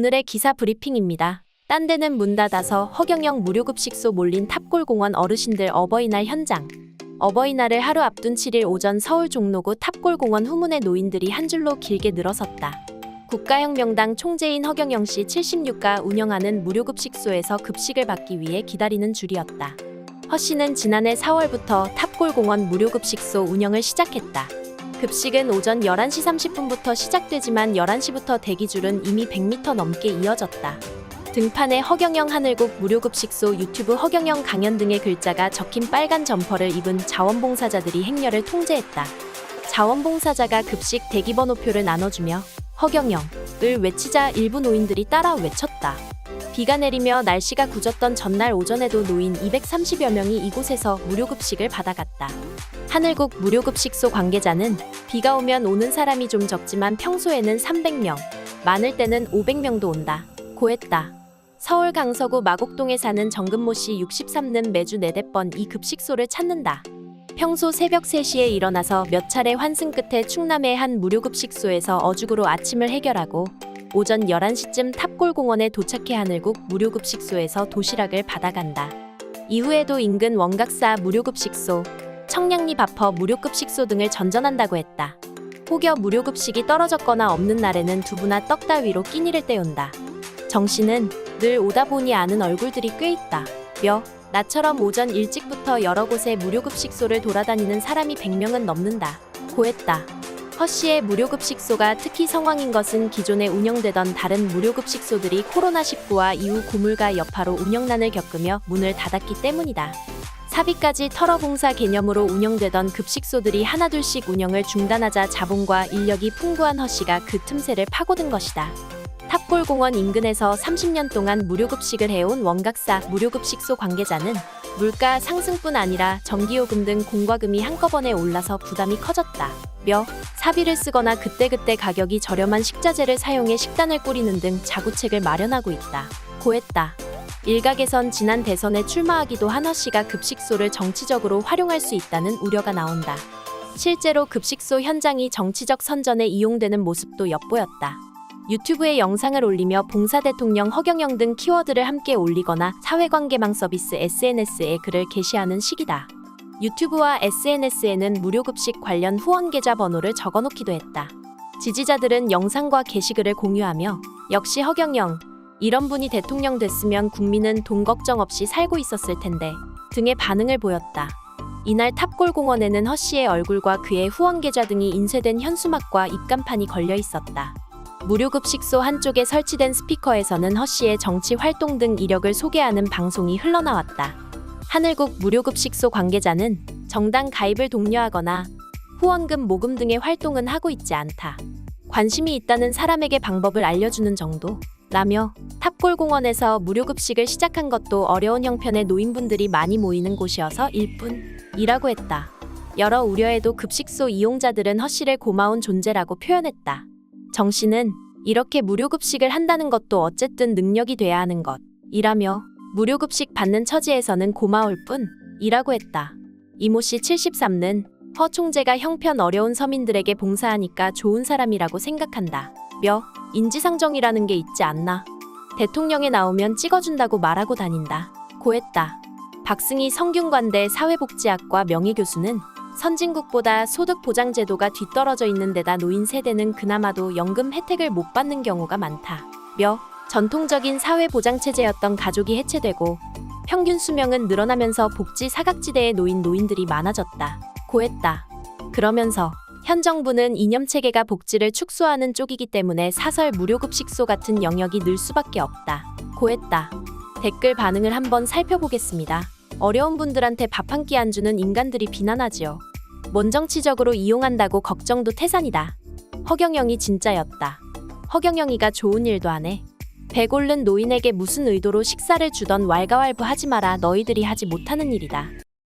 오늘의 기사 브리핑입니다. 딴 데는 문 닫아서 허경영 무료급식소 몰린 탑골공원 어르신들 어버이날 현장. 어버이날을 하루 앞둔 7일 오전 서울 종로구 탑골공원 후문의 노인들이 한 줄로 길게 늘어섰다. 국가혁명당 총재인 허경영 씨 76가 운영하는 무료급식소에서 급식을 받기 위해 기다리는 줄이었다. 허 씨는 지난해 4월부터 탑골공원 무료급식소 운영을 시작했다. 급식은 오전 11시 30분부터 시작되지만 11시부터 대기줄은 이미 100m 넘게 이어졌다. 등판에 허경영 하늘국 무료급식소 유튜브 허경영 강연 등의 글자가 적힌 빨간 점퍼를 입은 자원봉사자들이 행렬을 통제했다. 자원봉사자가 급식 대기번호표를 나눠주며 허경영을 외치자 일부 노인들이 따라 외쳤다. 비가 내리며 날씨가 굳었던 전날 오전에도 노인 230여 명이 이곳에서 무료급식을 받아갔다. 하늘국 무료급식소 관계자는 비가 오면 오는 사람이 좀 적지만 평소에는 300명, 많을 때는 500명도 온다. 고했다. 서울 강서구 마곡동에 사는 정금모 씨 63는 매주 4대 번 이 급식소를 찾는다. 평소 새벽 3시에 일어나서 몇 차례 환승 끝에 충남의 한 무료급식소에서 어죽으로 아침을 해결하고 오전 11시쯤 탑골공원에 도착해 하늘국 무료급식소에서 도시락을 받아간다. 이후에도 인근 원각사 무료급식소, 청량리 바퍼 무료급식소 등을 전전한다고 했다. 혹여 무료급식이 떨어졌거나 없는 날에는 두부나 떡 따위로 끼니를 때운다. 정 씨는 늘 오다 보니 아는 얼굴들이 꽤 있다. 나처럼 오전 일찍부터 여러 곳에 무료급식소를 돌아다니는 사람이 100명은 넘는다. 고했다. 허 씨의 무료급식소가 특히 성황인 것은 기존에 운영되던 다른 무료급식소들이 코로나19와 이후 고물가 여파로 운영난을 겪으며 문을 닫았기 때문이다. 사비까지 털어봉사 개념으로 운영되던 급식소들이 하나둘씩 운영을 중단하자 자본과 인력이 풍부한 허 씨가 그 틈새를 파고든 것이다. 탑골공원 인근에서 30년 동안 무료급식을 해온 원각사 무료급식소 관계자는 물가 상승뿐 아니라 전기요금 등 공과금이 한꺼번에 올라서 부담이 커졌다. 사비를 쓰거나 그때그때 가격이 저렴한 식자재를 사용해 식단을 꾸리는 등 자구책을 마련하고 있다. 고했다. 일각에선 지난 대선에 출마하기도 한 허 씨가 급식소를 정치적으로 활용할 수 있다는 우려가 나온다. 실제로 급식소 현장이 정치적 선전에 이용되는 모습도 엿보였다. 유튜브에 영상을 올리며 봉사 대통령 허경영 등 키워드를 함께 올리거나 사회관계망 서비스 SNS에 글을 게시하는 식이다. 유튜브와 SNS에는 무료급식 관련 후원 계좌 번호를 적어놓기도 했다. 지지자들은 영상과 게시글을 공유하며 역시 허경영, 이런 분이 대통령 됐으면 국민은 돈 걱정 없이 살고 있었을 텐데 등의 반응을 보였다. 이날 탑골공원에는 허 씨의 얼굴과 그의 후원 계좌 등이 인쇄된 현수막과 입간판이 걸려 있었다. 무료급식소 한쪽에 설치된 스피커에서는 허 씨의 정치 활동 등 이력을 소개하는 방송이 흘러나왔다. 하늘국 무료급식소 관계자는 정당 가입을 독려하거나 후원금 모금 등의 활동은 하고 있지 않다. 관심이 있다는 사람에게 방법을 알려주는 정도라며 탑골공원에서 무료급식을 시작한 것도 어려운 형편의 노인분들이 많이 모이는 곳이어서 일 뿐이라고 했다. 여러 우려에도 급식소 이용자들은 허 씨를 고마운 존재라고 표현했다. 정 씨는 이렇게 무료급식을 한다는 것도 어쨌든 능력이 돼야 하는 것이라며 무료급식 받는 처지에서는 고마울 뿐이라고 했다. 이모 씨 73는 허 총재가 형편 어려운 서민들에게 봉사하니까 좋은 사람이라고 생각한다. 인지상정이라는 게 있지 않나. 대통령에 나오면 찍어준다고 말하고 다닌다. 고했다. 박승희 성균관대 사회복지학과 명예교수는 선진국보다 소득보장제도가 뒤떨어져 있는 데다 노인 세대는 그나마도 연금 혜택을 못 받는 경우가 많다. 전통적인 사회보장체제였던 가족이 해체되고 평균 수명은 늘어나면서 복지 사각지대에 놓인 노인들이 많아졌다. 고했다. 그러면서 현 정부는 이념체계가 복지를 축소하는 쪽이기 때문에 사설 무료급식소 같은 영역이 늘 수밖에 없다. 고했다. 댓글 반응을 한번 살펴보겠습니다. 어려운 분들한테 밥 한 끼 안 주는 인간들이 비난하지요. 뭔 정치적으로 이용한다고 걱정도 태산이다. 허경영이 진짜였다. 허경영이가 좋은 일도 안 해. 배 고른 노인에게 무슨 의도로 식사를 주던 왈가왈부 하지 마라. 너희들이 하지 못하는 일이다.